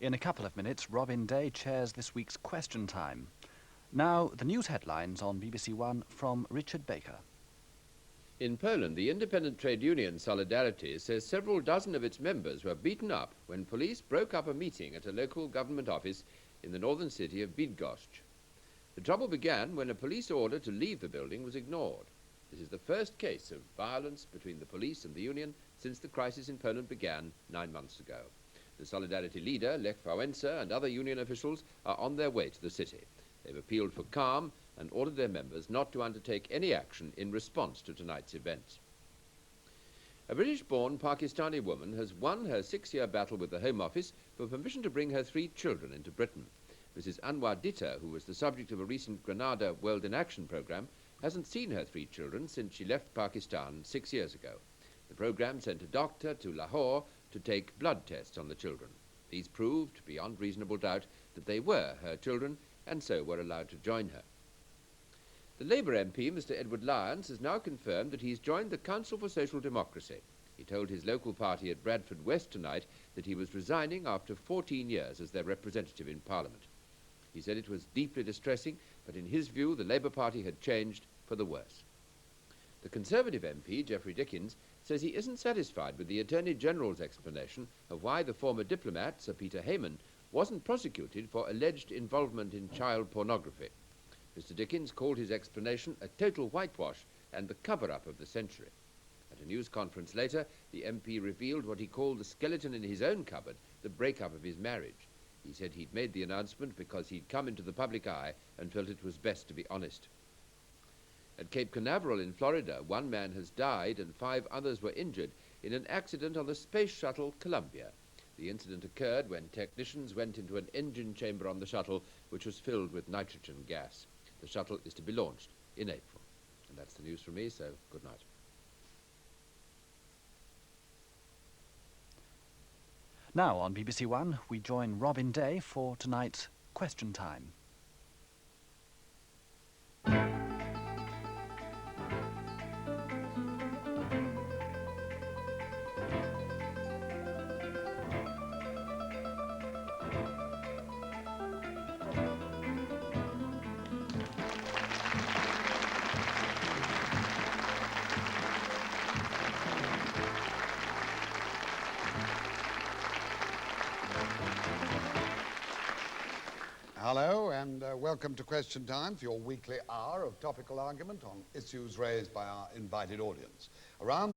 In a couple of minutes, Robin Day chairs this week's Question Time. Now, the news headlines on BBC1 from Richard Baker. In Poland, the independent trade union Solidarity says several dozen of its members were beaten up when police broke up a meeting at a local government office in the northern city of Bydgoszcz. The trouble began when a police order to leave the building was ignored. This is the first case of violence between the police and the union since the crisis in Poland began 9 months ago. The Solidarity leader, Lech Wałęsa, and other union officials are on their way to the city. They've appealed for calm and ordered their members not to undertake any action in response to tonight's events. A British-born Pakistani woman has won her 6-year battle with the Home Office for permission to bring her 3 children into Britain. Mrs. Anwar Ditta, who was the subject of a recent Grenada World in Action programme, hasn't seen her 3 children since she left Pakistan 6 years ago. The programme sent a doctor to Lahore to take blood tests on the children. These proved, beyond reasonable doubt, that they were her children and so were allowed to join her. The Labour MP, Mr. Edward Lyons, has now confirmed that he's joined the Council for Social Democracy. He told his local party at Bradford West tonight that he was resigning after 14 years as their representative in Parliament. He said it was deeply distressing, but in his view the Labour Party had changed for the worse. The Conservative MP, Geoffrey Dickens, says he isn't satisfied with the Attorney General's explanation of why the former diplomat, Sir Peter Hayman, wasn't prosecuted for alleged involvement in child pornography. Mr. Dickens called his explanation a total whitewash and the cover-up of the century. At a news conference later, the MP revealed what he called the skeleton in his own cupboard, the breakup of his marriage. He said he'd made the announcement because he'd come into the public eye and felt it was best to be honest. At Cape Canaveral in Florida, 1 man has died and 5 others were injured in an accident on the space shuttle Columbia. The incident occurred when technicians went into an engine chamber on the shuttle, which was filled with nitrogen gas. The shuttle is to be launched in April. And that's the news from me, so good night. Now on BBC1, we join Robin Day for tonight's Question Time. Hello and welcome to Question Time for your weekly hour of topical argument on issues raised by our invited audience. Around